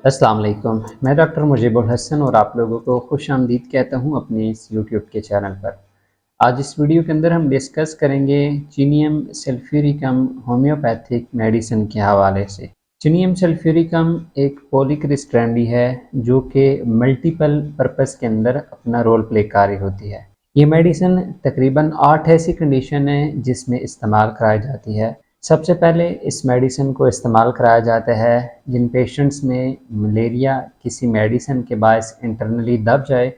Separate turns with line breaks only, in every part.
अस्सलाम वालेकुम। मैं डॉक्टर मुजीबुल हसन और आप लोगों को खुश आमदीद कहता हूँ अपने इस यूट्यूब के चैनल पर। आज इस वीडियो के अंदर हम डिस्कस करेंगे चीनियम सल्फ्यूरिकम होम्योपैथिक मेडिसिन के हवाले से। चीनियम सल्फ्यूरिकम एक पॉलीक्रिस्टैंडी है जो कि मल्टीपल पर्पस के अंदर अपना रोल प्ले कर रही होती है। ये मेडिसिन तकरीबन 8 ऐसी कंडीशन है जिसमें इस्तेमाल कराई जाती है। सबसे पहले इस मेडिसिन को इस्तेमाल कराया जाता है जिन पेशेंट्स में मलेरिया किसी मेडिसिन के बायस इंटरनली दब जाए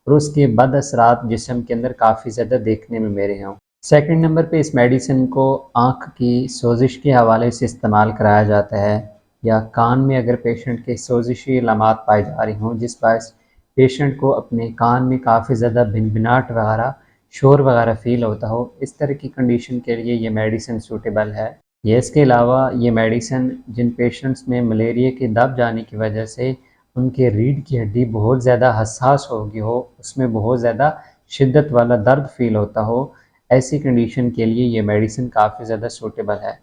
और उसके बद असरात जिस्म के अंदर काफ़ी ज़्यादा देखने में मेरे हों। सेकंड नंबर पे इस मेडिसिन को आँख की सोजिश के हवाले से इस्तेमाल कराया जाता है या कान में अगर पेशेंट के सोजिशी अलामात पाई जा रही हों जिस बायस पेशेंट को अपने कान में काफ़ी ज़्यादा भिनभिनाहट वगैरह शोर वगैरह फ़ील होता हो, इस तरह की कंडीशन के लिए ये मेडिसिन सूटेबल है। ये इसके अलावा ये मेडिसिन जिन पेशेंट्स में मलेरिया के दब जाने की वजह से उनके रीढ़ की हड्डी बहुत ज़्यादा हसास हो गई हो, उसमें बहुत ज़्यादा शिद्दत वाला दर्द फ़ील होता हो, ऐसी कंडीशन के लिए ये मेडिसिन काफ़ी ज़्यादा सूटेबल है।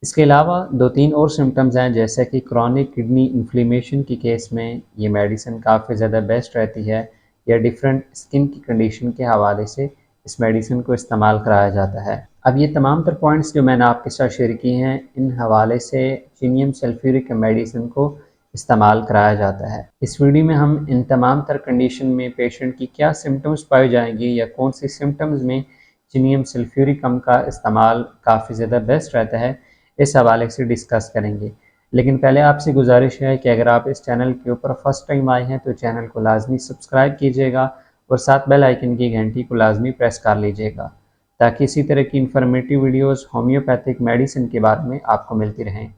इसके अलावा 2-3 और सिम्पटम्स हैं जैसे कि क्रॉनिक किडनी इन्फ्लेमेशन के केस में ये मेडिसिन काफ़ी ज़्यादा बेस्ट रहती है या डिफरेंट स्किन की कंडीशन के हवाले से इस मेडिसिन को इस्तेमाल कराया जाता है। अब ये तमाम तर पॉइंट्स जो मैंने आपके साथ शेयर किए हैं इन हवाले से चीनियम सल्फ्यूरिक मेडिसिन को इस्तेमाल कराया जाता है। इस वीडियो में हम इन तमाम तर कंडीशन में पेशेंट की क्या सिम्टम्स पाए जाएंगे या कौन सी सिम्टम्स में चीनियम सल्फ्यूरिकम का इस्तेमाल काफ़ी ज़्यादा बेस्ट रहता है इस हवाले से डिस्कस करेंगे। लेकिन पहले आपसे गुजारिश है कि अगर आप इस चैनल के ऊपर फर्स्ट टाइम आए हैं तो चैनल को लाजमी सब्सक्राइब कीजिएगा और साथ बेल आइकन की घंटी को लाजमी प्रेस कर लीजिएगा ताकि इसी तरह की इन्फॉर्मेटिव वीडियोस होम्योपैथिक मेडिसिन के बारे में आपको मिलती रहें।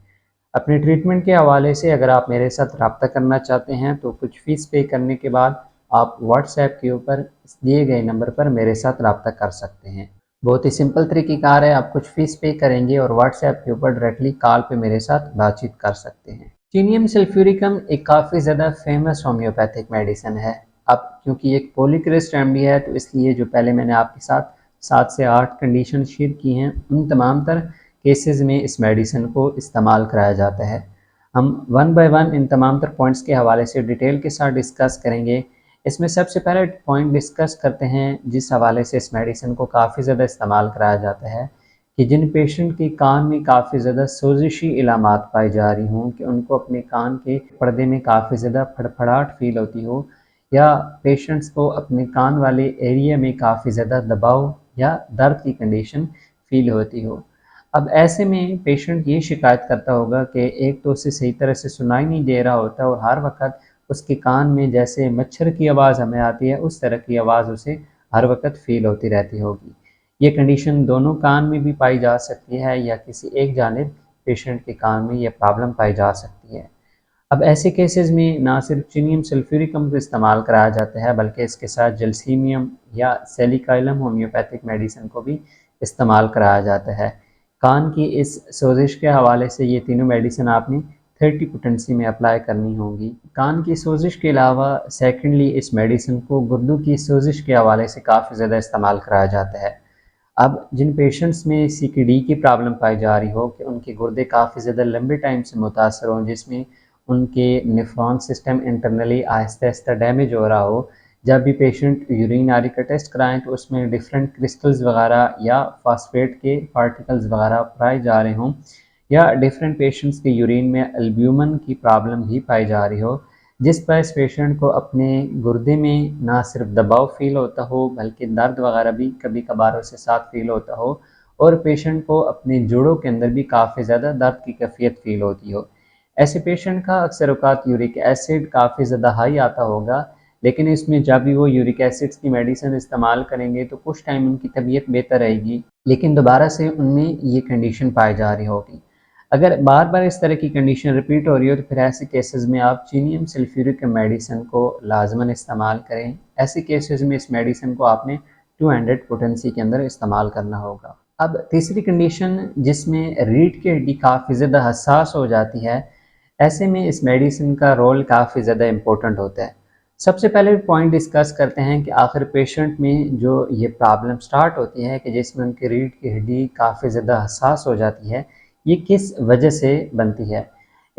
अपने ट्रीटमेंट के हवाले से अगर आप मेरे साथ रब्ता करना चाहते हैं तो कुछ फ़ीस पे करने के बाद आप व्हाट्सएप के ऊपर दिए गए नंबर पर मेरे साथ रब्ता कर सकते हैं। बहुत ही सिंपल तरीक़ेकार है, आप कुछ फ़ीस पे करेंगे और व्हाट्सएप के ऊपर डायरेक्टली कॉल पे मेरे साथ बातचीत कर सकते हैं। चीनियम सल्फ्यूरिकम एक काफ़ी ज़्यादा फेमस होम्योपैथिक मेडिसिन है। अब क्योंकि एक पॉलीक्रिस्ट रेमेडी है तो इसलिए जो पहले मैंने आपके साथ 7 से 8 कंडीशन शेयर की हैं उन तमाम तर केसेस में इस मेडिसिन को इस्तेमाल कराया जाता है। हम वन बाय वन इन तमाम तर पॉइंट्स के हवाले से डिटेल के साथ डिस्कस करेंगे। इसमें सबसे पहले पॉइंट डिस्कस करते हैं जिस हवाले से इस मेडिसिन को काफ़ी ज़्यादा इस्तेमाल कराया जाता है कि जिन पेशेंट के कान में काफ़ी ज़्यादा सोजिशी इलामात पाई जा रही हों कि उनको अपने कान के पर्दे में काफ़ी ज़्यादा फड़फड़ाहट फ़ील होती हो या पेशेंट्स को अपने कान वाले एरिया में काफ़ी ज़्यादा दबाव या दर्द की कंडीशन फ़ील होती हो। अब ऐसे में पेशेंट ये शिकायत करता होगा कि एक तो उसे सही तरह से सुनाई नहीं दे रहा होता और हर वक़्त उसके कान में जैसे मच्छर की आवाज़ हमें आती है उस तरह की आवाज़ उसे हर वक़्त फ़ील होती रहती होगी। ये कंडीशन दोनों कान में भी पाई जा सकती है या किसी एक जानिब पेशेंट के कान में ये प्रॉब्लम पाई जा सकती है। अब ऐसे केसेस में ना सिर्फ चीनियम सल्फ्यूरिकम का इस्तेमाल कराया जाता है बल्कि इसके साथ जलसीमियम या सेलिकाइलम होम्योपैथिक मेडिसिन को भी इस्तेमाल कराया जाता है। कान की इस सोजिश के हवाले से ये तीनों मेडिसिन आपने 30 पोटेंसी में अप्लाई करनी होंगी। कान की सोजिश के अलावा सेकेंडली इस मेडिसिन को गुर्दों की सोजिश के हवाले से काफ़ी ज़्यादा इस्तेमाल कराया जाता है। अब जिन पेशेंट्स में सीकेडी की प्रॉब्लम पाई जा रही हो कि उनके गुर्दे काफ़ी ज़्यादा लंबे टाइम से मुतासर हों जिसमें उनके nephron system internally Aahista Aahista damage हो रहा हो, जब भी पेशेंट यूरिन आदि का टेस्ट कराएं तो उसमें डिफरेंट क्रिस्टल्स वगैरह या फास्फेट के पार्टिकल्स वगैरह पाए जा रहे हों या डिफरेंट पेशेंट्स के यूरिन में एल्ब्यूमिन की प्रॉब्लम भी पाई जा रही हो जिस पर इस पेशेंट को अपने गुर्दे में ना सिर्फ दबाव फील होता हो बल्कि दर्द वगैरह भी कभी कभार उसके साथ फील होता हो और पेशेंट को अपने जोड़ों के अंदर भी काफ़ी ज़्यादा दर्द की कैफियत फील होती हो। ऐसे पेशेंट का अक्सर औक़ात यूरिक एसिड काफ़ी ज़्यादा हाई आता होगा, लेकिन इसमें जब भी वो यूरिक एसिड्स की मेडिसिन इस्तेमाल करेंगे तो कुछ टाइम उनकी तबीयत बेहतर रहेगी, लेकिन दोबारा से उनमें ये कंडीशन पाई जा रही होगी। अगर बार बार इस तरह की कंडीशन रिपीट हो रही हो तो फिर ऐसे केसेस में आप चीनियम सल्फ्यूरिक मेडिसिन को लाजमन इस्तेमाल करें। ऐसे केसेस में इस मेडिसिन को आपने 200 पोटेंसी के अंदर इस्तेमाल करना होगा। अब तीसरी कंडीशन जिसमें रीढ़ की हड्डी काफ़ी ज़्यादा हसास हो जाती है, ऐसे में इस मेडिसिन का रोल काफ़ी ज़्यादा इम्पोर्टेंट होता है। सबसे पहले पॉइंट डिस्कस करते हैं कि आखिर पेशेंट में जो ये प्रॉब्लम स्टार्ट होती है कि जिसमें उनकी रीढ़ की हड्डी काफ़ी ज़्यादा हसास हो जाती है, ये किस वजह से बनती है।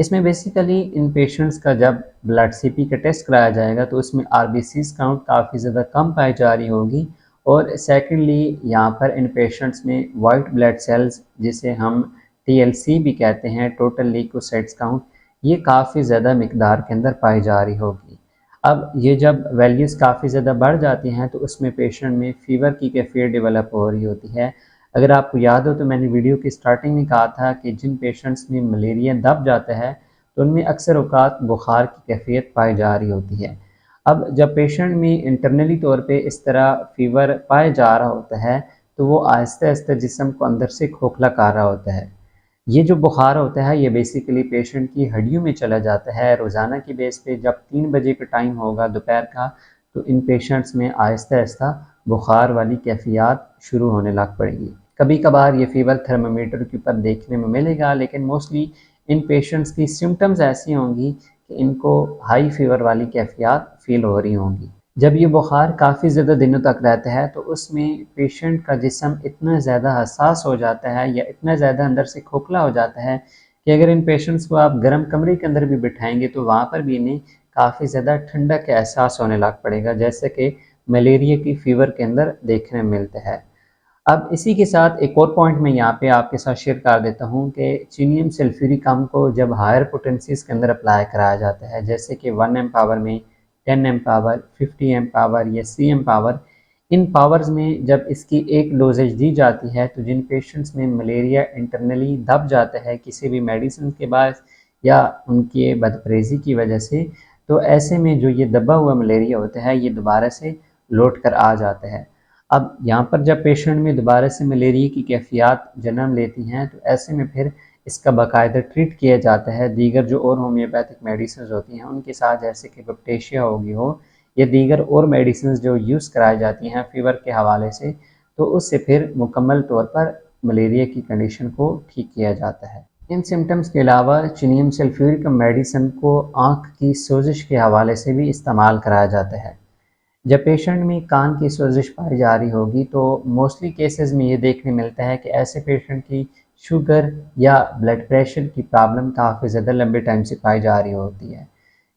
इसमें बेसिकली इन पेशेंट्स का जब ब्लड सीपी का टेस्ट कराया जाएगा तो उसमें आरबीसीज काउंट काफ़ी ज़्यादा कम पाई जा रही होगी, और सेकेंडली यहाँ पर इन पेशेंट्स में वाइट ब्लड सेल्स जिसे हम टीएलसी भी कहते हैं, टोटल ल्यूकोसाइट्स काउंट, ये काफ़ी ज़्यादा मिकदार के अंदर पाई जा रही होगी। अब ये जब वैल्यूज़ काफ़ी ज़्यादा बढ़ जाती हैं तो उसमें पेशेंट में फ़ीवर की कैफियत डेवलप हो रही होती है। अगर आपको याद हो तो मैंने वीडियो की स्टार्टिंग में कहा था कि जिन पेशेंट्स में मलेरिया दब जाता है तो उनमें अक्सर औक़ात बुखार की कैफियत पाई जा रही होती है। अब जब पेशेंट में इंटरनली तौर पे इस तरह फ़ीवर पाया जा रहा होता है तो वो आहिस्ता आहिस्ता जिस्म को अंदर से खोखला कर रहा होता है। ये जो बुखार होता है ये बेसिकली पेशेंट की हड्डियों में चला जाता है। रोज़ाना की बेस पे जब 3 बजे का टाइम होगा दोपहर का तो इन पेशेंट्स में आहिस्ता आहिस्ता बुखार वाली कैफियत शुरू होने लग पड़ेगी। कभी कभार ये फ़ीवर थर्मामीटर के ऊपर देखने में मिलेगा, लेकिन मोस्टली इन पेशेंट्स की सिम्टम्स ऐसी होंगी कि इनको हाई फ़ीवर वाली कैफियत फ़ील हो रही होंगी। जब ये बुखार काफ़ी ज़्यादा दिनों तक रहता है तो उसमें पेशेंट का जिस्म इतना ज़्यादा हसास हो जाता है या इतना ज़्यादा अंदर से खोखला हो जाता है कि अगर इन पेशेंट्स को आप गर्म कमरे के अंदर भी बिठाएंगे तो वहाँ पर भी इन्हें काफ़ी ज़्यादा ठंडक का एहसास होने लग पड़ेगा, जैसे कि मलेरिया की फ़ीवर के अंदर देखने में मिलता है। अब इसी के साथ एक और पॉइंट मैं यहाँ पे आपके साथ शेयर कर देता हूँ कि चीनियम सल्फ्यूरिक अम्ल को जब हायर पोटेंसीज के अंदर अप्लाई कराया जाता है, जैसे कि 1 एम पावर में, 10 एम पावर, 50 एम पावर या सी एम पावर, इन पावर्स में जब इसकी एक डोजेज दी जाती है तो जिन पेशेंट्स में मलेरिया इंटरनली दब जाता है किसी भी मेडिसिन के बाद या उनके बदपरहेज़ी की वजह से, तो ऐसे में जो ये दबा हुआ मलेरिया होता है ये दोबारा से लौट कर आ जाता है। अब यहाँ पर जब पेशेंट में दोबारा से मलेरिया की कैफियत जन्म लेती हैं तो ऐसे में फिर इसका बाकायदा ट्रीट किया जाता है दीगर जो और होम्योपैथिक मेडिसिन होती हैं उनके साथ, जैसे कि बप्टेशिया होगी हो या दीगर और मेडिसिन जो यूज़ कराई जाती हैं फ़ीवर के हवाले से, तो उससे फिर मुकम्मल तौर पर मलेरिया की कंडीशन को ठीक किया जाता है। इन सिम्टम्स के अलावा चीनियम सल्फ्यूरिक मेडिसिन को आँख की सोजिश के हवाले से भी इस्तेमाल कराया जाता है। जब पेशेंट में कान की सोजिश पाई जा रही होगी तो मोस्टली केसेस में ये देखने मिलता है कि ऐसे पेशेंट की शुगर या ब्लड प्रेशर की प्रॉब्लम काफ़ी ज़्यादा लंबे टाइम से पाई जा रही होती है।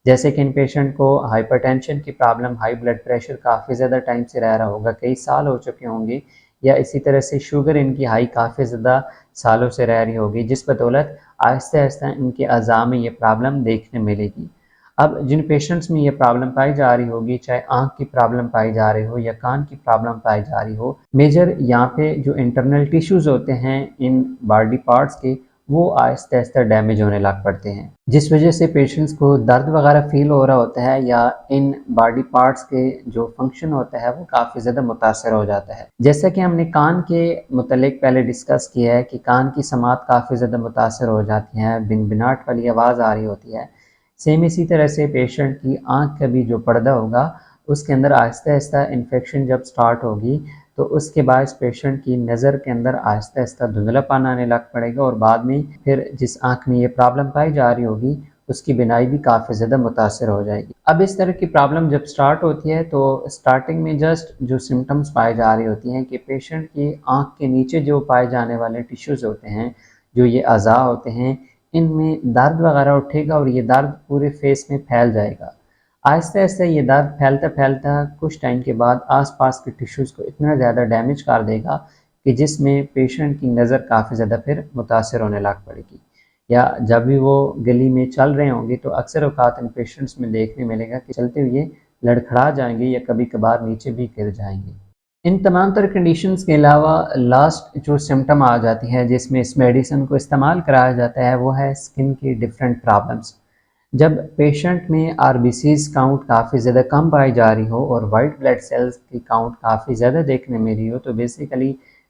जैसे कि इन पेशेंट को हाइपरटेंशन की प्रॉब्लम, हाई ब्लड प्रेशर काफ़ी ज़्यादा टाइम से रह रहा होगा, कई साल हो चुके होंगे, या इसी तरह से शुगर इनकी हाई काफ़ी ज़्यादा सालों से रह रही होगी, जिस बदौलत आहिस्ता आहिस्ता इनके अज़ा में ये प्रॉब्लम देखने मिलेगी। अब जिन पेशेंट्स में ये प्रॉब्लम पाई जा रही होगी, चाहे आँख की प्रॉब्लम पाई जा रही हो या कान की प्रॉब्लम पाई जा रही हो, मेजर यहाँ पे जो इंटरनल टिश्यूज़ होते हैं इन बॉडी पार्ट्स के, वो आहिस्ता आहिस्ता डैमेज होने लग पड़ते हैं, जिस वजह से पेशेंट्स को दर्द वगैरह फील हो रहा होता है या इन बॉडी पार्ट्स के जो फंक्शन होता है वो काफ़ी ज़्यादा मुतासर हो जाता है। जैसा कि हमने कान के मुतल्लिक पहले डिस्कस किया है कि कान की समात काफ़ी ज़्यादा मुतासर हो जाती है, बिन-बिनाट वाली आवाज़ आ रही होती है। सेम इसी तरह से पेशेंट की आँख का भी जो पर्दा होगा उसके अंदर आहिस्ता आहिस्ता इन्फेक्शन जब स्टार्ट होगी तो उसके बाद पेशेंट की नज़र के अंदर आहिस्ता आहिस्ता धुंधलापन आने लग पड़ेगा, और बाद में फिर जिस आँख में ये प्रॉब्लम पाई जा रही होगी उसकी बिनाई भी काफ़ी ज़्यादा मुतासर हो जाएगी। अब इस तरह की प्रॉब्लम जब स्टार्ट होती है तो स्टार्टिंग में जस्ट जो सिम्टम्स पाई जा रही होती हैं कि पेशेंट की आँख के नीचे जो पाए जाने वाले टिश्यूज़ होते हैं, जो ये अज़ा होते हैं, इनमें दर्द वगैरह उठेगा और ये दर्द पूरे फेस में फैल जाएगा। आहिस्ता आहिस्ता ये दर्द फैलता फैलता कुछ टाइम के बाद आसपास के टिश्यूज़ को इतना ज़्यादा डैमेज कर देगा कि जिसमें पेशेंट की नज़र काफ़ी ज़्यादा फिर मुतासर होने लग पड़ेगी। या जब भी वो गली में चल रहे होंगे तो अक्सर औक़ात इन पेशेंट्स में देखने मिलेगा कि चलते हुए लड़खड़ा जाएंगे या कभी कभार नीचे भी गिर जाएंगे। इन तमाम तर कंडीशंस के अलावा लास्ट जो सिम्टम आ जाती है जिसमें इस मेडिसिन को इस्तेमाल कराया जाता है वो है स्किन की डिफरेंट प्रॉब्लम्स। जब पेशेंट में आरबीसीज काउंट काफ़ी ज़्यादा कम पाई जा रही हो और वाइट ब्लड सेल्स की काउंट काफ़ी ज़्यादा देखने में रही हो तो बेसिकली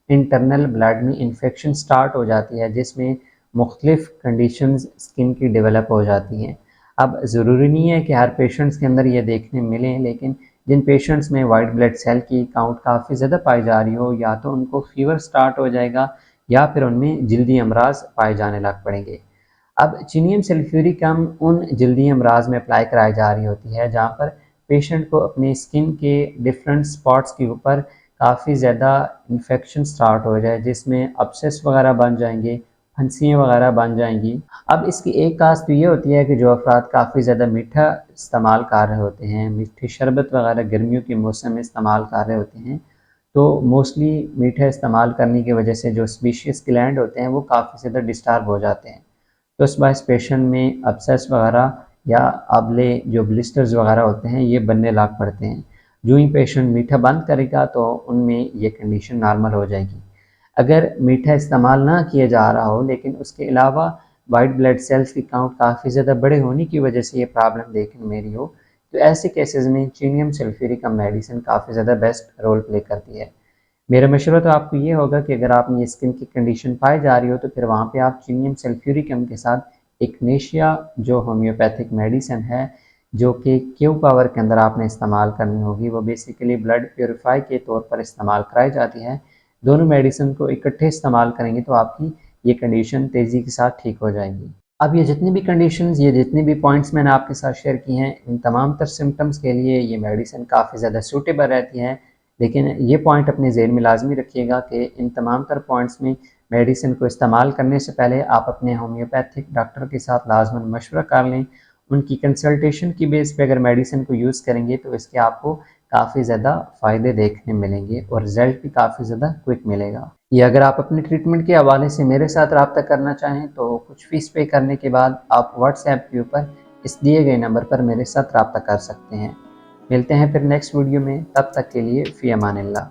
इंटरनल ब्लड में इन्फेक्शन स्टार्ट हो जाती है, जिसमें मुख्तलिफ़ कंडीशंस स्किन की डेवलप हो जाती हैं। अब ज़रूरी नहीं है कि हर पेशेंट्स के अंदर ये देखने मिलें, लेकिन जिन पेशेंट्स में वाइट ब्लड सेल की काउंट काफ़ी ज़्यादा पाई जा रही हो या तो उनको फ़ीवर स्टार्ट हो जाएगा या फिर उनमें जल्दी अमराज पाए जाने लग पड़ेंगे। अब चीनियम सल्फ्यूरिक अम्ल उन जल्दी अमराज में अप्लाई कराई जा रही होती है जहाँ पर पेशेंट को अपनी स्किन के डिफरेंट स्पॉट्स के ऊपर काफ़ी ज़्यादा इन्फेक्शन स्टार्ट हो जाए, जिसमें अपसेस वगैरह बन जाएंगे, फंसियाँ वगैरह बन जाएंगी। अब इसकी एक खास तो ये होती है कि जो अफराद काफ़ी ज़्यादा मीठा इस्तेमाल कर रहे होते हैं, मीठी शरबत वगैरह गर्मियों के मौसम में इस्तेमाल कर रहे होते हैं, तो मोस्टली मीठा इस्तेमाल करने की वजह से जो स्पीशियस ग्लैंड होते हैं वो काफ़ी ज़्यादा डिस्टर्ब हो जाते हैं। तो इस बायस पेशेंट में अब्सेस वगैरह या आबले जो ब्लिस्टर्स वगैरह होते हैं ये बनने लग पड़ते हैं। जो ही पेशेंट मीठा बंद करेगा तो उनमें ये कंडीशन नॉर्मल हो जाएगी। अगर मीठा इस्तेमाल ना किया जा रहा हो लेकिन उसके अलावा वाइट ब्लड सेल्स की काउंट काफ़ी ज़्यादा बड़े होने की वजह से ये प्रॉब्लम देखने में रही हो, तो ऐसे केसेस में चीनियम सल्फ्यूरिक मेडिसिन काफ़ी ज़्यादा बेस्ट रोल प्ले करती है। मेरा मशवरा तो आपको ये होगा कि अगर आप ये स्किन की कंडीशन पाई जा रही हो तो फिर वहाँ पे आप चीनियम सल्फ्यूरिकम के साथ इग्नेशिया जो होम्योपैथिक मेडिसिन है, जो कि क्यू पावर के अंदर आपने इस्तेमाल करनी होगी, वो बेसिकली ब्लड प्योरीफाई के तौर पर इस्तेमाल कराई जाती है। दोनों मेडिसिन को इकट्ठे इस्तेमाल करेंगे तो आपकी ये कंडीशन तेज़ी के साथ ठीक हो जाएगी। अब ये जितनी भी पॉइंट्स मैंने आपके साथ शेयर की हैं, इन तमाम तर सिम्टम्स के लिए ये मेडिसिन काफ़ी ज़्यादा सूटेबल रहती है। लेकिन ये पॉइंट अपने ज़हन में लाजमी रखिएगा कि इन तमाम तर पॉइंट्स में मेडिसिन को इस्तेमाल करने से पहले आप अपने होम्योपैथिक डॉक्टर के साथ लाजमन मशवरा कर लें। उनकी कंसल्टेशन की बेस पे अगर मेडिसिन को यूज़ करेंगे तो इसके आपको काफ़ी ज़्यादा फ़ायदे देखने मिलेंगे और रिज़ल्ट भी काफ़ी ज़्यादा क्विक मिलेगा। या अगर आप अपने ट्रीटमेंट के हवाले से मेरे साथ रब्ता करना चाहें तो कुछ फ़ीस पे करने के बाद आप व्हाट्सएप के ऊपर इस दिए गए नंबर पर मेरे साथ रब्ता कर सकते हैं। मिलते हैं फिर नेक्स्ट वीडियो में, तब तक के लिए फ़ी अमानिल्लाह।